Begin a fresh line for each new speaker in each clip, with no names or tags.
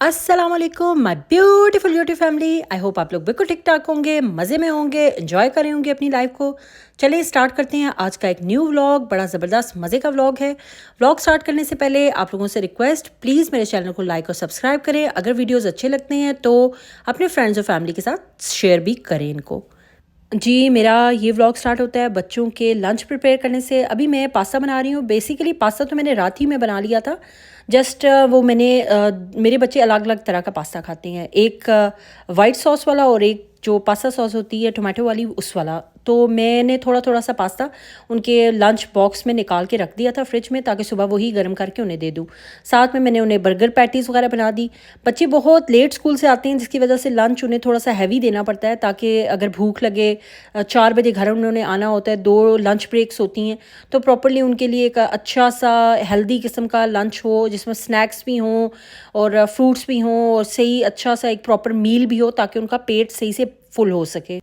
अस्सलाम वालेकुम my beautiful YouTube family. I hope आप लोग बिल्कुल ठीक ठाक होंगे, मज़े में होंगे, एंजॉय कर रहे होंगे अपनी लाइफ को। चलिए स्टार्ट करते हैं आज का एक न्यू व्लॉग। बड़ा ज़बरदस्त मज़े का व्लॉग है। व्लॉग स्टार्ट करने से पहले आप लोगों से रिक्वेस्ट, प्लीज़ मेरे चैनल को लाइक और सब्सक्राइब करें। अगर वीडियोज़ अच्छे लगते हैं तो अपने फ्रेंड्स और फैमिली के साथ शेयर भी करें इनको। जी, मेरा ये व्लॉग स्टार्ट होता है बच्चों के लंच प्रिपेयर करने से। अभी मैं पास्ता बना रही हूँ। बेसिकली पास्ता तो मैंने रात ही में बना लिया था। जस्ट वो मेरे बच्चे अलग अलग तरह का पास्ता खाते हैं। एक वाइट सॉस वाला और एक जो पास्ता सॉस होती है टोमेटो वाली, उस वाला। तो मैंने थोड़ा थोड़ा सा पास्ता उनके लंच बॉक्स में निकाल के रख दिया था फ्रिज में, ताकि सुबह वही गर्म करके उन्हें दे दूँ। साथ में मैंने उन्हें बर्गर पैटीज़ वगैरह बना दी। बच्चे बहुत लेट स्कूल से आते हैं, जिसकी वजह से लंच उन्हें थोड़ा सा हैवी देना पड़ता है, ताकि अगर भूख लगे 4 बजे घर उन्होंने आना होता है। 2 लंच ब्रेक्स होती हैं, तो प्रॉपरली उनके लिए एक अच्छा सा हेल्दी किस्म का लंच हो, जिसमें स्नैक्स भी हों और फ्रूट्स भी हों और सही अच्छा सा एक प्रॉपर मील भी हो, ताकि उनका पेट सही से फुल हो सके।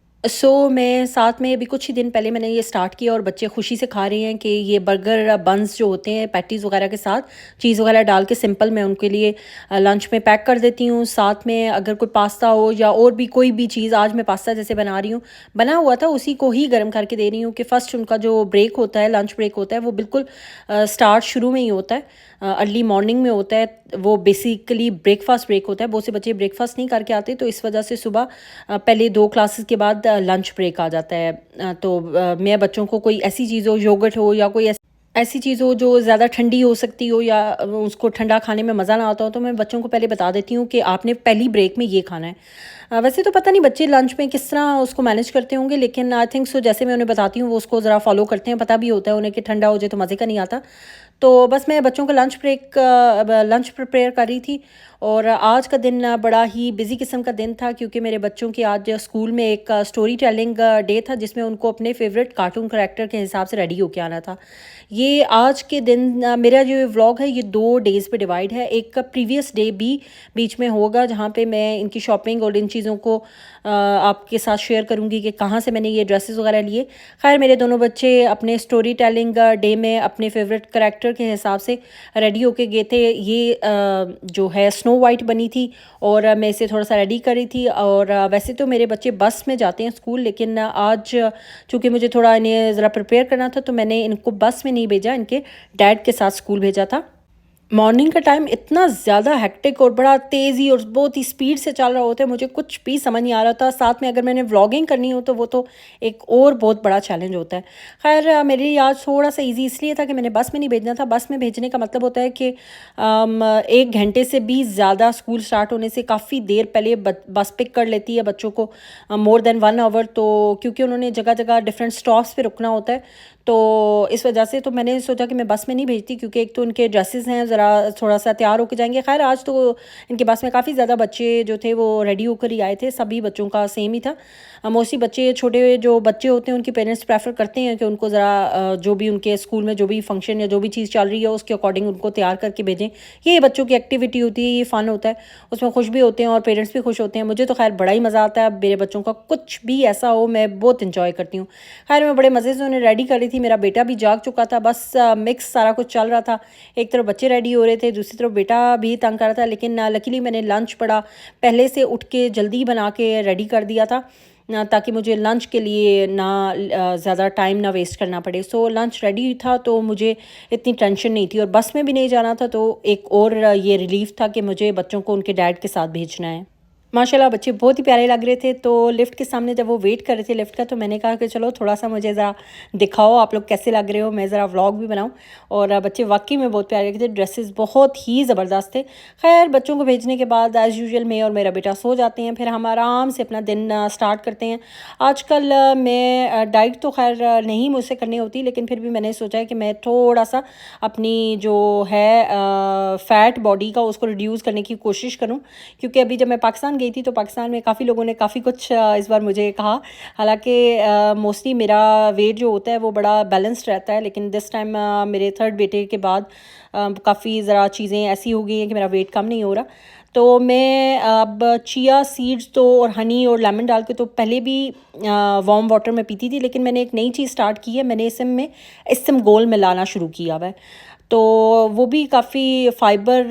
मैं साथ में अभी कुछ ही दिन पहले मैंने ये स्टार्ट किया और बच्चे खुशी से खा रहे हैं कि ये बर्गर बन्स जो होते हैं पैटीज़ वगैरह के साथ चीज़ वगैरह डाल के सिंपल मैं उनके लिए लंच में पैक कर देती हूँ। साथ में अगर कोई पास्ता हो या और भी कोई भी चीज़, आज मैं पास्ता जैसे बना रही हूँ, बना हुआ था, उसी को ही गर्म करके दे रही हूँ कि फ़र्स्ट उनका जो ब्रेक होता है, लंच ब्रेक होता है, वो बिल्कुल स्टार्ट शुरू में ही होता है, अर्ली मॉर्निंग में होता है। वो बेसिकली ब्रेकफास्ट ब्रेक होता है। बहुत से बच्चे ब्रेकफास्ट नहीं करके आते, तो इस वजह से सुबह पहले 2 क्लासेस के बाद लंच ब्रेक आ जाता है। मैं बच्चों को कोई ऐसी चीज़ हो, योगर्ट हो या कोई ऐसी चीज़ हो जो ज़्यादा ठंडी हो सकती हो या उसको ठंडा खाने में मज़ा ना आता हो, तो मैं बच्चों को पहले बता देती हूँ कि आपने पहली ब्रेक में ये खाना है। वैसे तो पता नहीं बच्चे लंच में किस तरह उसको मैनेज करते होंगे, लेकिन आई थिंक सो जैसे मैं उन्हें बताती हूँ वो उसको ज़रा फॉलो करते हैं। पता भी होता है उन्हें कि ठंडा हो जाए तो मज़े का नहीं आता। तो बस मैं बच्चों का लंच प्रिपेयर कर रही थी। और आज का दिन बड़ा ही बिजी किस्म का दिन था, क्योंकि मेरे बच्चों की आज स्कूल में एक स्टोरी टेलिंग डे था, जिसमें उनको अपने फेवरेट कार्टून करैक्टर के हिसाब से रेडी होके आना था। ये आज के दिन मेरा जो व्लॉग है ये 2 डेज़ पे डिवाइड है। एक का प्रीवियस डे भी बीच में होगा, जहाँ पे मैं इनकी शॉपिंग और इन चीज़ों को आपके साथ शेयर करूँगी कि कहाँ से मैंने ये ड्रेसेस वगैरह लिए। खैर, मेरे दोनों बच्चे अपने स्टोरी टेलिंग डे में अपने फेवरेट करैक्टर के हिसाब से रेडी होके गए थे। ये जो है स्नो वाइट बनी थी और मैं इसे थोड़ा सा रेडी करी थी। और वैसे तो मेरे बच्चे बस में जाते हैं स्कूल, लेकिन आज चूँकि मुझे थोड़ा इन्हें ज़रा प्रिपेयर करना था, तो मैंने इनको बस में नहीं भेजा, इनके डैड के साथ स्कूल भेजा था। मॉर्निंग का टाइम इतना ज़्यादा हेक्टिक और बड़ा तेज़ी और बहुत ही स्पीड से चल रहा होता है, मुझे कुछ भी समझ नहीं आ रहा था। साथ में अगर मैंने व्लॉगिंग करनी हो तो वो तो एक और बहुत बड़ा चैलेंज होता है। खैर, मेरे लिए आज थोड़ा सा इजी इसलिए था कि मैंने बस में नहीं भेजना था। बस में भेजने का मतलब होता है कि 1 घंटे से भी ज़्यादा स्कूल स्टार्ट होने से काफ़ी देर पहले बस पिक कर लेती है बच्चों को, मोर देन 1 आवर। तो क्योंकि उन्होंने जगह जगह डिफरेंट स्टॉप्स पे रुकना होता है, तो इस वजह से तो मैंने सोचा कि मैं बस में नहीं भेजती, क्योंकि एक तो उनके ड्रेसेस हैं, ज़रा थोड़ा सा तैयार होकर जाएंगे। खैर, आज तो इनके बस में काफ़ी ज़्यादा बच्चे जो थे वो रेडी होकर ही आए थे। सभी बच्चों का सेम ही था। मोस्टली बच्चे, छोटे जो बच्चे होते हैं, उनके पेरेंट्स प्रेफर करते हैं कि उनको ज़रा जो भी उनके स्कूल में जो भी फंक्शन या जो भी चीज़ चल रही है उसके अकॉर्डिंग उनको तैयार करके भेजें। ये बच्चों की एक्टिविटी होती है, ये फ़न होता है, उसमें खुश भी होते हैं और पेरेंट्स भी खुश होते हैं। मुझे तो खैर बड़ा ही मज़ा आता है। मेरे बच्चों का कुछ भी ऐसा हो, मैं बहुत इंजॉय करती हूँ। खैर, मैं बड़े मज़े से उन्हें रेडी कर रही थी। मेरा बेटा भी जाग चुका था। बस मिक्स सारा कुछ चल रहा था। एक तरफ बच्चे रेडी हो रहे थे, दूसरी तरफ बेटा भी तंग कर रहा था। लेकिन लकीली मैंने लंच बड़ा पहले से उठ के जल्दी बना के रेडी कर दिया था, ताकि मुझे लंच के लिए ज़्यादा टाइम ना वेस्ट करना पड़े। लंच रेडी था तो मुझे इतनी टेंशन नहीं थी, और बस में भी नहीं जाना था, तो एक और ये रिलीफ था कि मुझे बच्चों को उनके डैड के साथ भेजना है। माशाल्लाह बच्चे बहुत ही प्यारे लग रहे थे। तो लिफ्ट के सामने जब वो वेट कर रहे थे लिफ्ट का, तो मैंने कहा कि चलो थोड़ा सा मुझे ज़रा दिखाओ आप लोग कैसे लग रहे हो, मैं ज़रा व्लॉग भी बनाऊं। और बच्चे वाकई में बहुत प्यारे लगे थे। ड्रेसेस बहुत ही ज़बरदस्त थे। खैर, बच्चों को भेजने के बाद एज़ यूजुअल मैं और मेरा बेटा सो जाते हैं, फिर हम आराम से अपना दिन स्टार्ट करते हैं। आजकल मैं डाइट तो खैर नहीं मुझसे करनी होती, लेकिन फिर भी मैंने सोचा है कि मैं थोड़ा सा अपनी जो है फ़ैट बॉडी का उसको रिड्यूस करने की कोशिश करूँ। क्योंकि अभी जब मैं पाकिस्तान गई थी तो पाकिस्तान में काफ़ी लोगों ने काफ़ी कुछ इस बार मुझे कहा। हालांकि मोस्टली मेरा वेट जो होता है वो बड़ा बैलेंस्ड रहता है, लेकिन दिस टाइम मेरे 3rd बेटे के बाद काफ़ी ज़रा चीज़ें ऐसी हो गई हैं कि मेरा वेट कम नहीं हो रहा। तो मैं अब चिया सीड्स तो और हनी और लेमन डाल के तो पहले भी वार्म वाटर में पीती थी, लेकिन मैंने एक नई चीज़ स्टार्ट की है। मैंने इसमें इसमगोल मिलाना शुरू किया हुआ है। तो वो भी काफ़ी फाइबर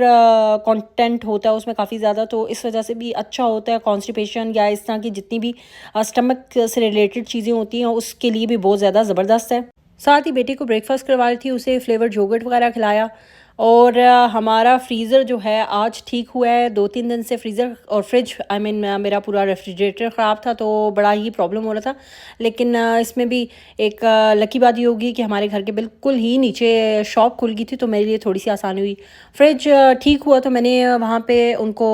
कंटेंट होता है उसमें काफ़ी ज़्यादा, तो इस वजह से भी अच्छा होता है। कॉन्स्टिपेशन या इस तरह की जितनी भी स्टमक से रिलेटेड चीज़ें होती हैं उसके लिए भी बहुत ज़्यादा ज़बरदस्त है। साथ ही बेटे को ब्रेकफास्ट करवा रही थी, उसे फ्लेवर्ड योगर्ट वगैरह खिलाया। और हमारा फ्रीज़र जो है आज ठीक हुआ है। 2-3 दिन से फ्रीज़र और फ्रिज मेरा पूरा रेफ्रिजरेटर ख़राब था, तो बड़ा ही प्रॉब्लम हो रहा था। लेकिन इसमें भी एक लकी बात ये होगी कि हमारे घर के बिल्कुल ही नीचे शॉप खुल गई थी, तो मेरे लिए थोड़ी सी आसानी हुई। फ्रिज ठीक हुआ तो मैंने वहाँ पे उनको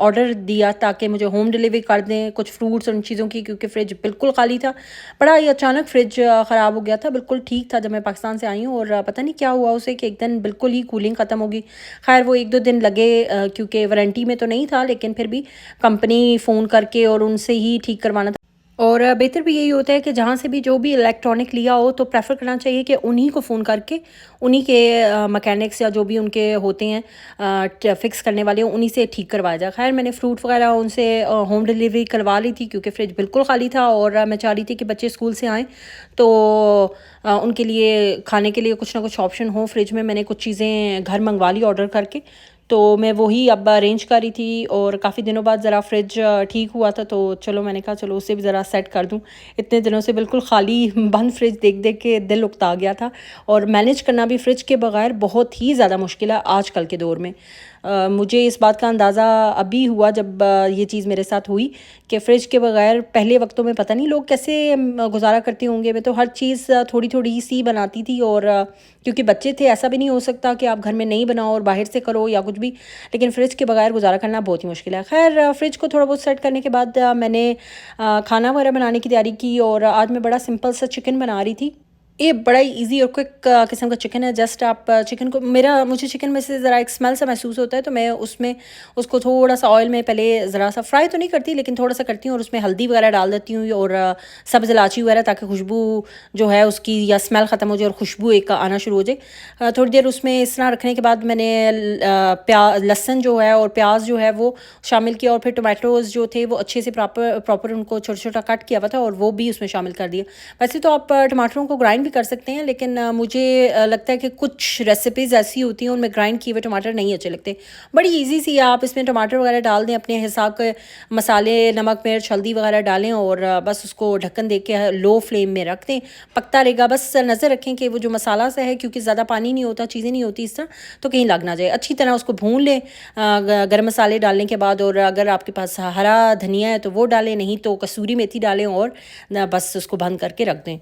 ऑर्डर दिया ताकि मुझे होम डिलीवरी कर दें कुछ फ्रूट्स और उन चीज़ों की, क्योंकि फ्रिज बिल्कुल खाली था। बड़ा ही अचानक फ्रिज ख़राब हो गया था, बिल्कुल ठीक था जब मैं पाकिस्तान से आई हूँ, और पता नहीं क्या हुआ उसे कि एक दिन बिल्कुल ही कूलिंग ख़त्म होगी। खैर वो 1-2 दिन लगे, क्योंकि वारंटी में तो नहीं था, लेकिन फिर भी कंपनी फ़ोन करके और उनसे ही ठीक करवाना था। और बेहतर भी यही होता है कि जहाँ से भी जो भी इलेक्ट्रॉनिक लिया हो तो प्रेफर करना चाहिए कि उन्हीं को फ़ोन करके उन्हीं के मैकेनिक्स या जो भी उनके होते हैं फिक्स करने वाले उन्हीं से ठीक करवाया जाए। खैर मैंने फ्रूट वगैरह उनसे होम डिलीवरी करवा ली थी, क्योंकि फ्रिज बिल्कुल खाली था और मैं चाह रही थी कि बच्चे स्कूल से आएँ तो उनके लिए खाने के लिए कुछ ना कुछ ऑप्शन हो फ्रिज में। मैंने कुछ चीज़ें घर मंगवा ली ऑर्डर करके, तो मैं वही अब अरेंज कर रही थी। और काफ़ी दिनों बाद ज़रा फ्रिज ठीक हुआ था, तो चलो मैंने कहा चलो उसे भी ज़रा सेट कर दूं। इतने दिनों से बिल्कुल खाली बंद फ्रिज देख देख के दिल उकता गया था, और मैनेज करना भी फ्रिज के बगैर बहुत ही ज़्यादा मुश्किल है आजकल के दौर में। मुझे इस बात का अंदाज़ा अभी हुआ जब ये चीज़ मेरे साथ हुई कि फ़्रिज के बगैर पहले वक्तों में पता नहीं लोग कैसे गुजारा करते होंगे। मैं तो हर चीज़ थोड़ी थोड़ी सी बनाती थी, और क्योंकि बच्चे थे ऐसा भी नहीं हो सकता कि आप घर में नहीं बनाओ और बाहर से करो या कुछ भी, लेकिन फ्रिज के बगैर गुजारा करना बहुत ही मुश्किल है। खैर फ्रिज को थोड़ा बहुत सेट करने के बाद मैंने खाना वगैरह बनाने की तैयारी की, और आज मैं बड़ा सिंपल सा चिकन बना रही थी। ये बड़ा ही इजी और क्विक किस्म का चिकन है। जस्ट आप चिकन को मुझे चिकन में से ज़रा एक स्मेल सा महसूस होता है, तो मैं उसमें उसको थोड़ा सा ऑयल में पहले ज़रा सा फ्राई तो नहीं करती, लेकिन थोड़ा सा करती हूँ, और उसमें हल्दी वगैरह डाल देती हूँ और सब्ज़ इलायची वगैरह, ताकि खुशबू जो है उसकी या स्मेल ख़त्म हो जाए और खुशबू एक आना शुरू हो जाए। थोड़ी देर उसमें इस तरह रखने के बाद मैंने लहसुन जो है और प्याज जो है वो शामिल किया, और फिर टोमेटोज़ जो थे वो अच्छे से प्रॉपर उनको छोटा छोटा कट किया हुआ था और वो भी उसमें शामिल कर दिया। वैसे तो आप टमाटरों को ग्राइंड भी कर सकते हैं, लेकिन मुझे लगता है कि कुछ रेसिपीज़ ऐसी होती हैं उनमें ग्राइंड किए हुए टमाटर नहीं अच्छे लगते। बड़ी इजी सी आप इसमें टमाटर वगैरह डाल दें, अपने हिसाब के मसाले नमक मिर्च हल्दी वगैरह डालें, और बस उसको ढक्कन दे के लो फ्लेम में रख दें, पकता रहेगा। बस नज़र रखें कि वो जो मसाला सा है, क्योंकि ज़्यादा पानी नहीं होता, चीज़ें नहीं होती इस तरह, तो कहीं लग ना जाए। अच्छी तरह उसको भून लें गर्म मसाले डालने के बाद, और अगर आपके पास हरा धनिया है तो वो डालें, नहीं तो कसूरी मेथी डालें, और बस उसको बंद करके रख दें।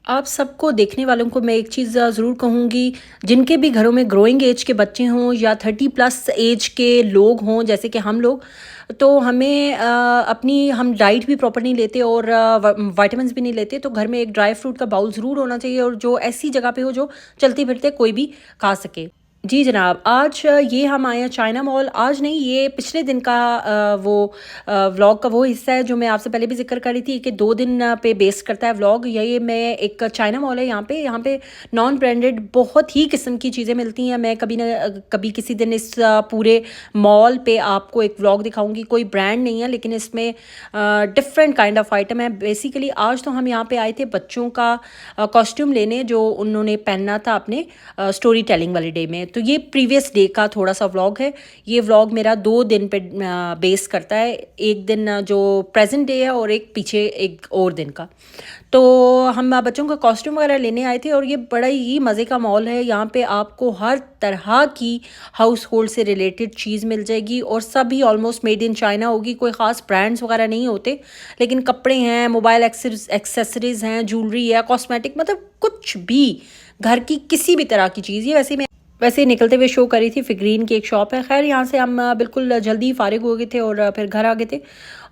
आप सबको देखने वालों को मैं एक चीज़ ज़रूर कहूँगी, जिनके भी घरों में ग्रोइंग एज के बच्चे हों या 30+ एज के लोग हों जैसे कि हम लोग, तो हमें हम डाइट भी प्रॉपर नहीं लेते और विटामिन्स भी नहीं लेते, तो घर में एक ड्राई फ्रूट का बाउल ज़रूर होना चाहिए, और जो ऐसी जगह पे हो जो चलते फिरते कोई भी खा सके। जी जनाब, आज ये हम आए हैं चाइना मॉल। आज नहीं, ये पिछले दिन का वो व्लॉग का वो हिस्सा है जो मैं आपसे पहले भी जिक्र कर रही थी कि 2 दिन पे बेस करता है व्लॉग। ये मैं एक चाइना मॉल है यहाँ पे नॉन ब्रांडेड बहुत ही किस्म की चीज़ें मिलती हैं। मैं कभी ना कभी किसी दिन इस पूरे मॉल पे आपको एक व्लॉग दिखाऊंगी। कोई ब्रांड नहीं है, लेकिन इसमें डिफरेंट काइंड ऑफ आइटम है। बेसिकली आज तो हम यहाँ पे आए थे बच्चों का कॉस्ट्यूम लेने, जो उन्होंने पहनना था अपने स्टोरी टेलिंग वाले डे में। तो ये प्रीवियस डे का थोड़ा सा व्लॉग है। ये व्लॉग मेरा 2 दिन पे बेस करता है, एक दिन जो प्रेजेंट डे है और एक पीछे एक और दिन का। तो हम बच्चों का कॉस्ट्यूम वगैरह लेने आए थे, और ये बड़ा ही मज़े का मॉल है। यहाँ पे आपको हर तरह की हाउस होल्ड से रिलेटेड चीज़ मिल जाएगी, और सभी ऑलमोस्ट मेड इन चाइना होगी। कोई ख़ास ब्रांड्स वगैरह नहीं होते, लेकिन कपड़े हैं, मोबाइल एक्सेसरीज़ हैं, ज्वेलरी है, कॉस्मेटिक, मतलब कुछ भी घर की किसी भी तरह की चीज़। ये वैसे ही निकलते हुए शो करी थी फिगरीन की एक शॉप है। खैर यहाँ से हम बिल्कुल जल्दी फारिग हो गए थे और फिर घर आ गए थे।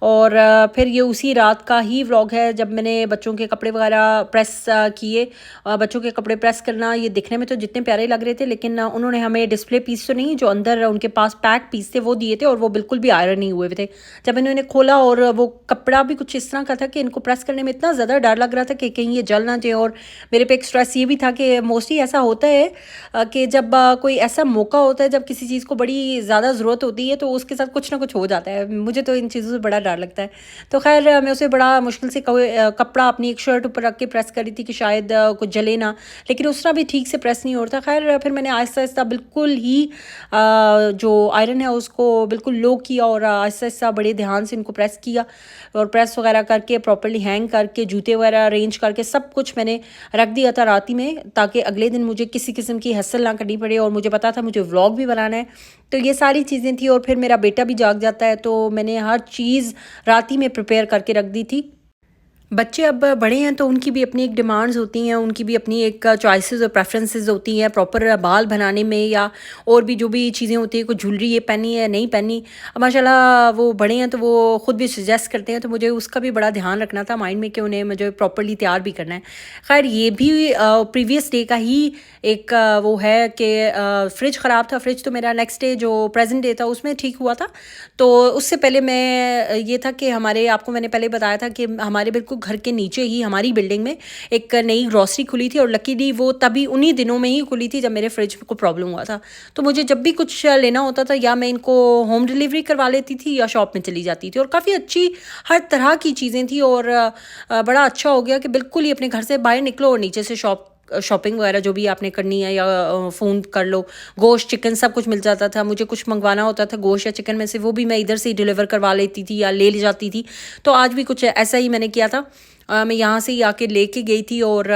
और फिर ये उसी रात का ही व्लॉग है जब मैंने बच्चों के कपड़े वगैरह प्रेस किए। बच्चों के कपड़े प्रेस करना, ये दिखने में तो जितने प्यारे लग रहे थे, लेकिन उन्होंने हमें डिस्प्ले पीस तो नहीं, जो अंदर उनके पास पैक पीस थे वो दिए थे, और वो बिल्कुल भी आयरन नहीं हुए थे। जब इन्होंने खोला, और वो कपड़ा भी कुछ इस तरह का था कि इनको प्रेस करने में इतना ज़्यादा डर लग रहा था कि कहीं ये जल ना जाए। और मेरे पे एक स्ट्रेस ये भी था कि मोस्टली ऐसा होता है कि जब कोई ऐसा मौका होता है जब किसी चीज़ को बड़ी ज़्यादा ज़रूरत होती है, तो उसके साथ कुछ ना कुछ हो जाता है। मुझे तो इन चीज़ों से बड़ा डर बेकार लगता है। तो ख़ैर मैं उसे बड़ा मुश्किल से कपड़ा अपनी एक शर्ट ऊपर रख के प्रेस करी थी कि शायद कुछ जले ना, लेकिन उसका भी ठीक से प्रेस नहीं हो रहा था। ख़ैर फिर मैंने आहिस्ता-आहिस्ता बिल्कुल ही जो आयरन है उसको बिल्कुल लो किया और आहिस्ता-आहिस्ता बड़े ध्यान से इनको प्रेस किया और प्रेस वगैरह करके प्रॉपर्ली हैंग करके जूते वगैरह अरेंज करके सब कुछ मैंने रख दिया था रात ही में, ताकि अगले दिन मुझे किसी किस्म की हसल ना करनी पड़े। और मुझे पता था मुझे व्लॉग भी बनाना है, तो ये सारी चीज़ें थी। और फिर मेरा बेटा भी जाग जाता है, तो मैंने हर चीज़ रात ही में प्रिपेयर करके रख दी थी। बच्चे अब बड़े हैं तो उनकी भी अपनी एक डिमांड्स होती हैं, उनकी भी अपनी एक चॉइसेस और प्रेफरेंसेस होती हैं प्रॉपर बाल बनाने में, या और भी जो भी चीज़ें होती हैं, कुछ ज्वेलरी ये पहनी है नहीं पहनी। अब माशाल्लाह वो बड़े हैं तो वो ख़ुद भी सजेस्ट करते हैं, तो मुझे उसका भी बड़ा ध्यान रखना था माइंड में कि उन्हें मुझे प्रॉपरली तैयार भी करना है। खैर ये भी प्रीवियस डे का ही एक वो है कि फ्रिज ख़राब था। फ्रिज तो मेरा नेक्स्ट डे जो प्रेजेंट डे था उसमें ठीक हुआ था। तो उससे पहले मैं ये था कि हमारे, आपको मैंने पहले बताया था कि हमारे बिल्कुल घर के नीचे ही हमारी बिल्डिंग में एक नई ग्रॉसरी खुली थी, और लकीली वो तभी उन्हीं दिनों में ही खुली थी जब मेरे फ्रिज को प्रॉब्लम हुआ था। तो मुझे जब भी कुछ लेना होता था या मैं इनको होम डिलीवरी करवा लेती थी या शॉप में चली जाती थी, और काफ़ी अच्छी हर तरह की चीज़ें थी। और बड़ा अच्छा हो गया कि बिल्कुल ही अपने घर से बाहर निकलो और नीचे से शॉपिंग वगैरह जो भी आपने करनी है, या फ़ोन कर लो, गोश्त चिकन सब कुछ मिल जाता था। मुझे कुछ मंगवाना होता था गोश्त या चिकन में से, वो भी मैं इधर से ही डिलीवर करवा लेती थी या ले जाती थी। तो आज भी कुछ ऐसा ही मैंने किया था। मैं यहाँ से ही आके लेके गई थी, और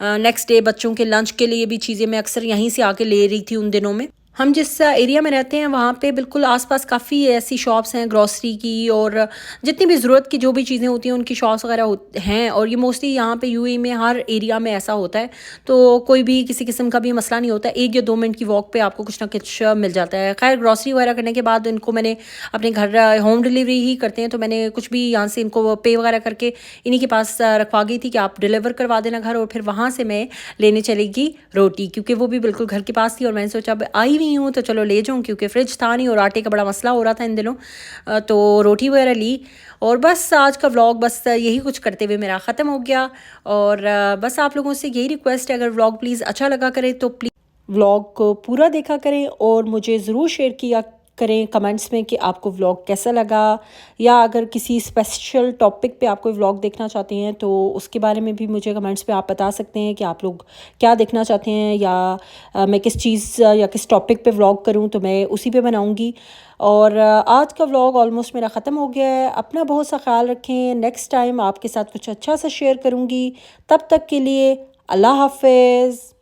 नेक्स्ट डे बच्चों के लंच के लिए भी चीज़ें मैं अक्सर यहीं से आके ले रही थी उन दिनों में। हम जिस एरिया में रहते हैं वहाँ पे बिल्कुल आसपास काफ़ी ऐसी शॉप्स हैं ग्रॉसरी की, और जितनी भी ज़रूरत की जो भी चीज़ें होती हैं उनकी शॉप्स वगैरह हैं। और ये मोस्टली यहाँ पे यूएई में हर एरिया में ऐसा होता है, तो कोई भी किसी किस्म का भी मसला नहीं होता। 1 या 2 मिनट की वॉक पे आपको कुछ ना कुछ मिल जाता है। खैर ग्रॉसरी वगैरह करने के बाद इनको मैंने अपने घर, होम डिलीवरी ही करते हैं, तो मैंने कुछ भी यहाँ से इनको पे वगैरह करके इन्हीं के पास रखवा गई थी कि आप डिलीवर करवा देना घर, और फिर वहाँ से मैं लेने चलेगी रोटी, क्योंकि वो भी बिल्कुल घर के पास थी। और मैंने सोचा अब आई हुई हूँ तो चलो ले जाऊँ, क्योंकि फ्रिज था नहीं और आटे का बड़ा मसला हो रहा था इन दिनों। तो रोटी वगैरह ली, और बस आज का व्लॉग बस यही कुछ करते हुए मेरा ख़त्म हो गया। और बस आप लोगों से यही रिक्वेस्ट है, अगर व्लॉग प्लीज़ अच्छा लगा करे तो प्लीज़ व्लॉग को पूरा देखा करें, और मुझे ज़रूर शेयर किया करें कमेंट्स में कि आपको व्लॉग कैसा लगा, या अगर किसी स्पेशल टॉपिक पे आप कोई व्लॉग देखना चाहते हैं तो उसके बारे में भी मुझे कमेंट्स पे आप बता सकते हैं कि आप लोग क्या देखना चाहते हैं, या मैं किस चीज़ या किस टॉपिक पे व्लॉग करूं तो मैं उसी पे बनाऊंगी। और आज का व्लॉग ऑलमोस्ट मेरा ख़त्म हो गया है। अपना बहुत सा ख्याल रखें, नेक्स्ट टाइम आपके साथ कुछ अच्छा सा शेयर करूँगी। तब तक के लिए अल्लाह हाफ़िज़।